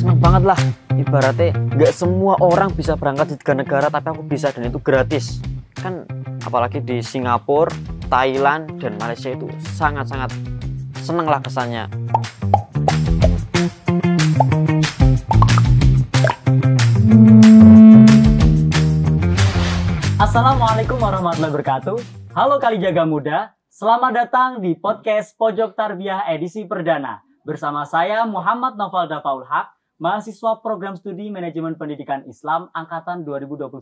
seneng banget lah. Ibaratnya nggak semua orang bisa berangkat di 3 negara, tapi aku bisa, dan itu gratis. Kan apalagi di Singapura, Thailand, dan Malaysia itu sangat-sangat seneng lah kesannya. Assalamualaikum warahmatullahi wabarakatuh. Halo Kalijaga Muda, selamat datang di podcast Pojok Tarbiyah edisi perdana. Bersama saya Muhammad Noval Dafaul Haq, mahasiswa program studi manajemen pendidikan Islam angkatan 2021.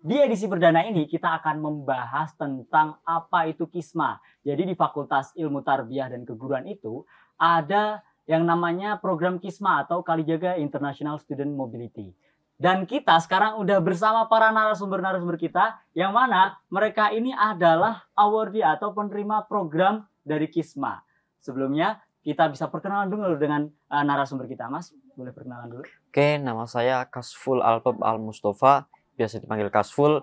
Di edisi perdana ini kita akan membahas tentang apa itu Kisma. Jadi di Fakultas Ilmu Tarbiyah dan Keguruan itu ada yang namanya program Kisma atau Kalijaga International Student Mobility. Dan kita sekarang udah bersama para narasumber-narasumber kita, yang mana mereka ini adalah awardee atau penerima program dari Kisma. Sebelumnya, kita bisa perkenalan dulu dengan narasumber kita. Mas, boleh perkenalan dulu? Oke, nama saya Kasful Alpeb Al-Mustafa, biasa dipanggil Kasful,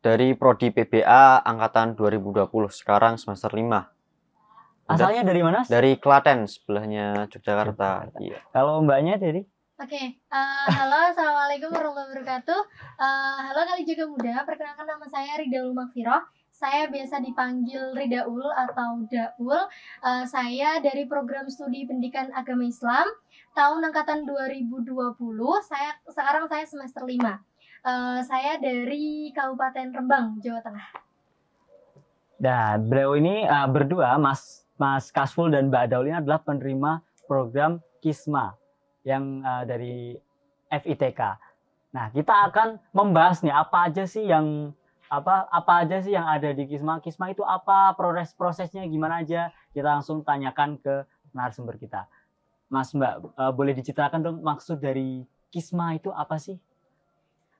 dari Prodi PBA angkatan 2020, sekarang semester 5. Asalnya dari mana? Dari Klaten, sebelahnya Yogyakarta. Iya. Kalau mbaknya dari? Oke, halo, assalamualaikum warahmatullahi wabarakatuh. Halo Kalijaga Muda, perkenalkan nama saya Ridaul Makfiroh. Saya biasa dipanggil Ridaul atau Daul. Saya dari program studi pendidikan agama Islam tahun angkatan 2020. Sekarang saya semester 5. Saya dari Kabupaten Rembang, Jawa Tengah. Nah, beliau ini berdua, Mas Kasful dan Mbak Daul ini adalah penerima program Kisma yang dari FITK. Nah, kita akan membahas nih apa aja sih yang ada di Kisma. Kisma itu apa, prosesnya gimana aja. Kita langsung tanyakan ke narasumber kita. Mas, Mbak, boleh diceritakan dong maksud dari Kisma itu apa sih?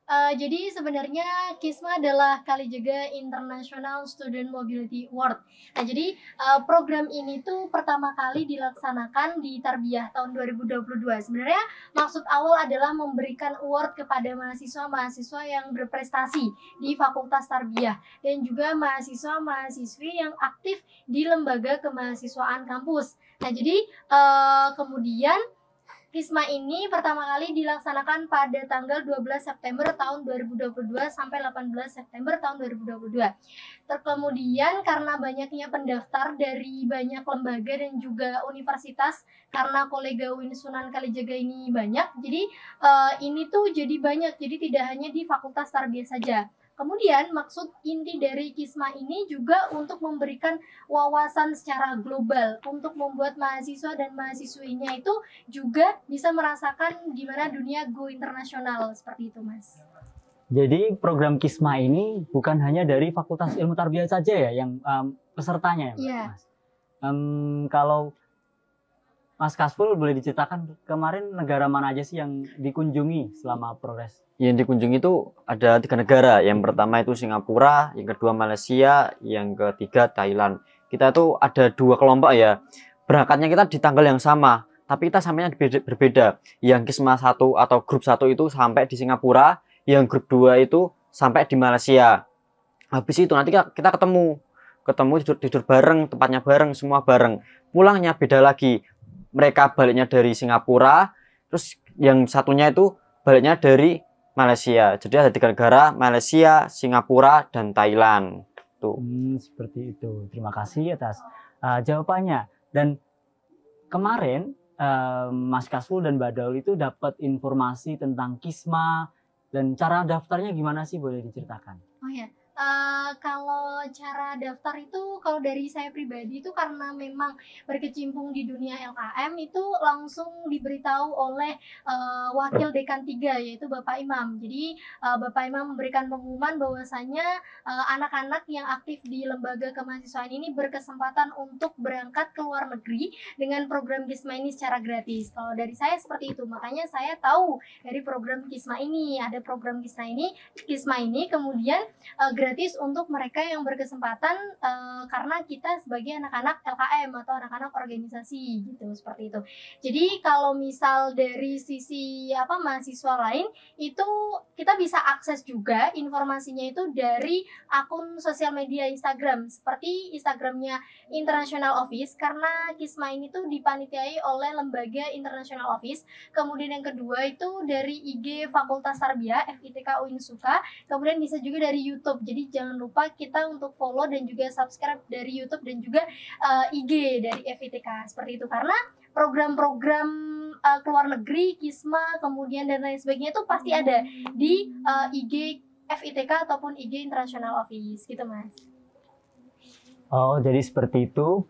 Jadi sebenarnya Kisma adalah Kalijaga International Student Mobility Award. Nah, jadi program ini tuh pertama kali dilaksanakan di Tarbiyah tahun 2022. Sebenarnya maksud awal adalah memberikan award kepada mahasiswa-mahasiswa yang berprestasi di Fakultas Tarbiyah dan juga mahasiswa-mahasiswi yang aktif di lembaga kemahasiswaan kampus. Nah, jadi kemudian Kisma ini pertama kali dilaksanakan pada tanggal 12 September tahun 2022 sampai 18 September tahun 2022. Kemudian karena banyaknya pendaftar dari banyak lembaga dan juga universitas, karena kolega UIN Sunan Kalijaga ini banyak, jadi ini tuh jadi banyak, jadi tidak hanya di Fakultas Tarbiyah saja. Kemudian maksud inti dari Kisma ini juga untuk memberikan wawasan secara global, untuk membuat mahasiswa dan mahasiswinya itu juga bisa merasakan gimana dunia go internasional, seperti itu, Mas. Jadi program Kisma ini bukan hanya dari Fakultas Ilmu Tarbiyah saja ya yang pesertanya ya, Iya. Mas? Kalau Mas Kasful boleh diceritakan kemarin negara mana aja sih yang dikunjungi selama progres? Yang dikunjungi itu ada 3 negara. Yang pertama itu Singapura, yang kedua Malaysia, yang ketiga Thailand. Kita tuh ada 2 kelompok ya. Berangkatnya kita di tanggal yang sama, tapi kita sampainya berbeda. Yang Kisma 1 atau grup 1 itu sampai di Singapura, yang grup 2 itu sampai di Malaysia. Habis itu nanti kita ketemu tidur bareng, tempatnya bareng, semua bareng. Pulangnya beda lagi. Mereka baliknya dari Singapura, terus yang satunya itu baliknya dari Malaysia. Jadi ada 3 negara, Malaysia, Singapura, dan Thailand. Tuh. Seperti itu. Terima kasih atas jawabannya. Dan kemarin Mas Kasful dan Mbak Daul itu dapat informasi tentang Kisma dan cara daftarnya gimana sih, boleh diceritakan? Oh ya. Kalau cara daftar itu, kalau dari saya pribadi itu karena memang berkecimpung di dunia LKM itu langsung diberitahu oleh wakil dekan 3 yaitu Bapak Imam. Jadi Bapak Imam memberikan pengumuman bahwasanya anak-anak yang aktif di lembaga kemahasiswaan ini berkesempatan untuk berangkat ke luar negeri dengan program Kisma ini secara gratis. Kalau dari saya seperti itu, makanya saya tahu dari program Kisma ini, ada program Kisma ini kemudian gratis untuk mereka yang berkesempatan karena kita sebagai anak-anak LKM atau anak-anak organisasi gitu, seperti itu. Jadi kalau misal dari sisi mahasiswa lain itu kita bisa akses juga informasinya itu dari akun sosial media Instagram seperti Instagramnya International Office, karena Kisma ini tuh dipanitiai oleh lembaga International Office. Kemudian yang kedua itu dari IG Fakultas Tarbiyah FITK Uinsuka. Kemudian bisa juga dari YouTube. Jadi jangan lupa kita untuk follow dan juga subscribe dari YouTube dan juga IG dari FITK, seperti itu. Karena program-program keluar negeri, Kisma, kemudian dan lain sebagainya itu pasti ada di IG FITK ataupun IG International Office gitu, Mas. Oh, jadi seperti itu.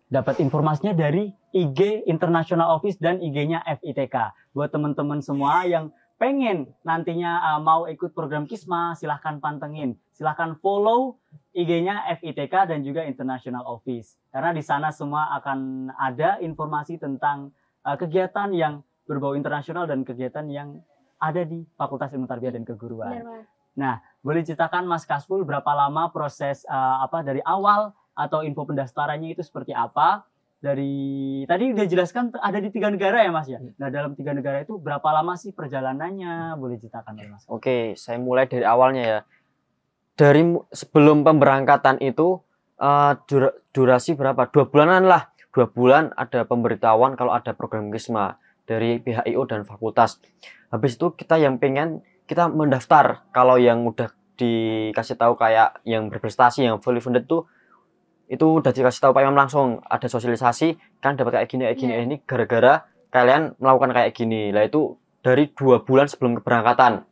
Dapat informasinya dari IG International Office dan IG-nya FITK. Buat teman-teman semua yang pengen nantinya mau ikut program Kisma, silahkan pantengin. Silahkan follow IG-nya FITK dan juga International Office. Karena di sana semua akan ada informasi tentang kegiatan yang berbau internasional dan kegiatan yang ada di Fakultas Ilmu Tarbiyah dan Keguruan. Benar, Nah, boleh ceritakan Mas Kasful berapa lama proses dari awal atau info pendaftarannya itu seperti apa? Dari tadi udah jelaskan ada di 3 negara ya Mas ya. Nah, dalam 3 negara itu berapa lama sih perjalanannya? Boleh ceritakan oleh Mas. Oke, saya mulai dari awalnya ya. Dari sebelum pemberangkatan itu durasi berapa? 2 bulanan lah. 2 bulan ada pemberitahuan kalau ada program Kisma dari pihak IO dan fakultas. Habis itu kita yang pengen kita mendaftar. Kalau yang udah dikasih tahu kayak yang berprestasi, yang fully funded tuh itu udah dikasih tahu Pak Imam langsung, ada sosialisasi kan dapat kayak gini ini gara-gara kalian melakukan kayak gini. Lah itu dari 2 bulan sebelum keberangkatan.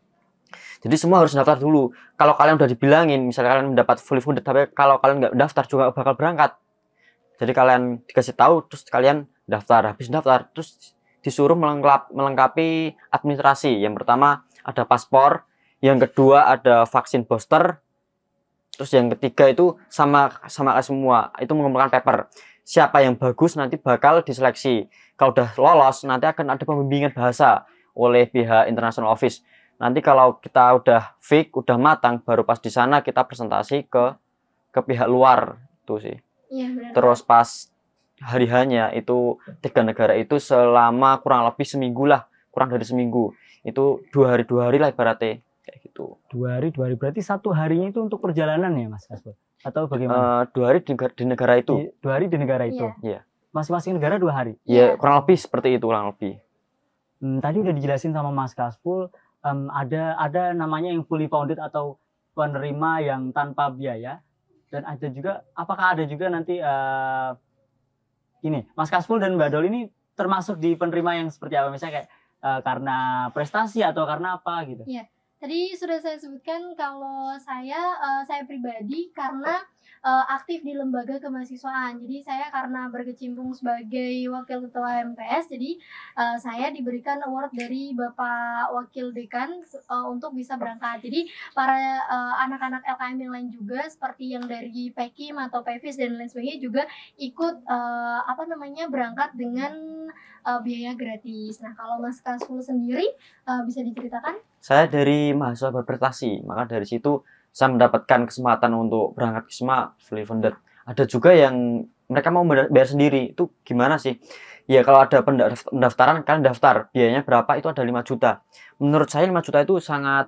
Jadi semua harus daftar dulu. Kalau kalian udah dibilangin misalnya kalian mendapat fully funded tapi kalau kalian nggak daftar juga bakal berangkat. Jadi kalian dikasih tahu terus kalian daftar. Habis daftar terus disuruh melengkapi administrasi. Yang pertama ada paspor, yang kedua ada vaksin booster. Terus yang ketiga itu sama semua, itu mengumpulkan paper. Siapa yang bagus nanti bakal diseleksi. Kalau udah lolos nanti akan ada pembimbingan bahasa oleh pihak International Office. Nanti kalau kita udah fix, udah matang, baru pas di sana kita presentasi ke pihak luar itu sih. Iya, benar. Terus pas hari hanya itu 3 negara itu selama kurang lebih seminggu lah, kurang dari seminggu. Itu 2 hari lah ibaratnya. Kayak gitu. 2 hari berarti 1 harinya itu untuk perjalanan ya Mas Kasful? Atau bagaimana? 2 hari di negara itu. 2 hari di negara itu? Iya. Masing-masing negara 2 hari? Iya, kurang lebih seperti itu, kurang lebih. Tadi udah dijelasin sama Mas Kasful, ada namanya yang fully funded atau penerima yang tanpa biaya. Dan ada juga, apakah ada juga nanti, ini, Mas Kasful dan Mbak Dol ini termasuk di penerima yang seperti apa? Misalnya kayak karena prestasi atau karena apa gitu? Iya. Tadi sudah saya sebutkan kalau saya pribadi karena aktif di lembaga kemahasiswaan. Jadi saya karena berkecimpung sebagai wakil ketua MPS, jadi saya diberikan award dari Bapak Wakil Dekan untuk bisa berangkat. Jadi para anak-anak LKM yang lain juga seperti yang dari PEKIM atau PEVIS dan lain sebagainya juga ikut berangkat dengan biaya gratis. Nah, kalau Mas Kasful sendiri bisa diceritakan? Saya dari mahasiswa berprestasi, maka dari situ saya mendapatkan kesempatan untuk berangkat Kisma fully funded. Ada juga yang mereka mau bayar sendiri. Itu gimana sih? Ya kalau ada pendaftaran kalian daftar, biayanya berapa? Itu ada 5 juta. Menurut saya 5 juta itu sangat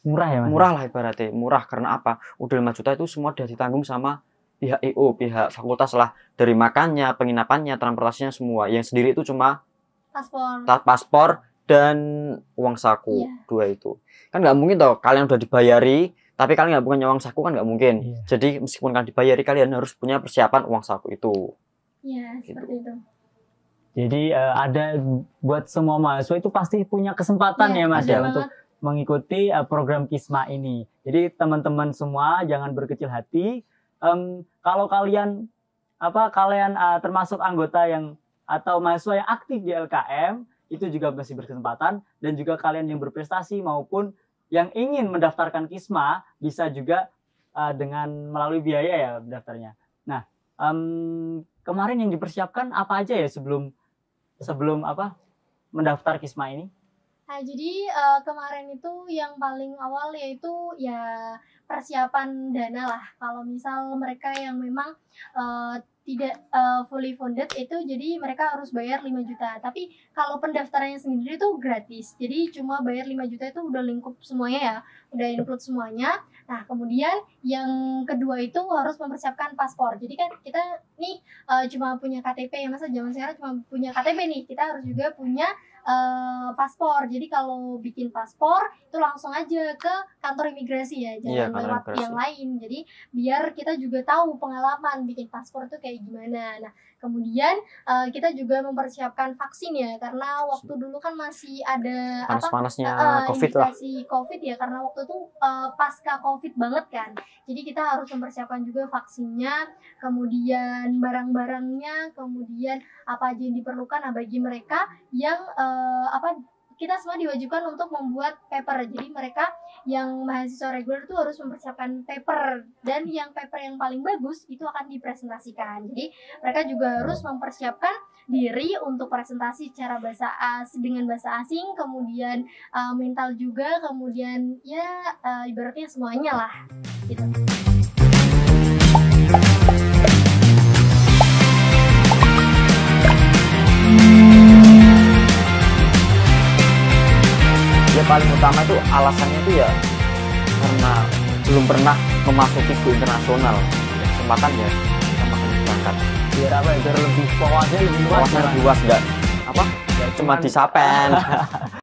murah ya Mas? Murah lah ibaratnya. Murah karena apa? Udah 5 juta itu semua udah ditanggung sama pihak EO, pihak fakultas lah. Dari makannya, penginapannya, transportasinya semua. Yang sendiri itu cuma paspor dan uang saku. Dua itu kan nggak mungkin toh kalian udah dibayari tapi kalian nggak punya uang saku, kan nggak mungkin. Jadi meskipun kalian dibayari kalian harus punya persiapan uang saku itu. Seperti itu. Jadi ada buat semua mahasiswa itu pasti punya kesempatan ya Mas ya untuk mengikuti program Kisma ini. Jadi teman-teman semua jangan berkecil hati. Kalau kalian termasuk anggota yang atau mahasiswa yang aktif di LKM, itu juga masih berkesempatan. Dan juga kalian yang berprestasi maupun yang ingin mendaftarkan Kisma bisa juga dengan melalui biaya ya daftarnya. Nah, kemarin yang dipersiapkan apa aja ya sebelum mendaftar Kisma ini? Nah, jadi kemarin itu yang paling awal yaitu ya persiapan dana lah. Kalau misal mereka yang memang tidak fully funded itu jadi mereka harus bayar 5 juta. Tapi kalau pendaftarannya sendiri itu gratis. Jadi cuma bayar 5 juta itu udah lingkup semuanya ya, udah include semuanya. Nah, kemudian yang kedua itu harus mempersiapkan paspor. Jadi kan kita nih cuma punya KTP ya, masa zaman sekarang cuma punya KTP nih. Kita harus juga punya paspor. Jadi kalau bikin paspor itu langsung aja ke kantor imigrasi ya, jangan lewat yang lain. Jadi biar kita juga tahu pengalaman bikin paspor itu kayak gimana. Nah, kemudian kita juga mempersiapkan vaksin ya, karena waktu dulu kan masih ada panas-panasnya COVID lah. COVID ya, karena waktu itu pasca COVID banget kan. Jadi kita harus mempersiapkan juga vaksinnya, kemudian barang-barangnya, kemudian apa aja yang diperlukan. Nah, bagi mereka yang kita semua diwajibkan untuk membuat paper. Jadi mereka yang mahasiswa reguler itu harus mempersiapkan paper, dan yang paper yang paling bagus itu akan dipresentasikan. Jadi mereka juga harus mempersiapkan diri untuk presentasi secara dengan bahasa asing, kemudian mental juga, kemudian ya ibaratnya semuanya lah gitu. Paling utama itu alasannya itu ya karena belum pernah memasuki go internasional, kesempatan ya kita makan berangkat biar apa ya, biar lebih wawasannya lebih luas, enggak apa ya, cuma disapen.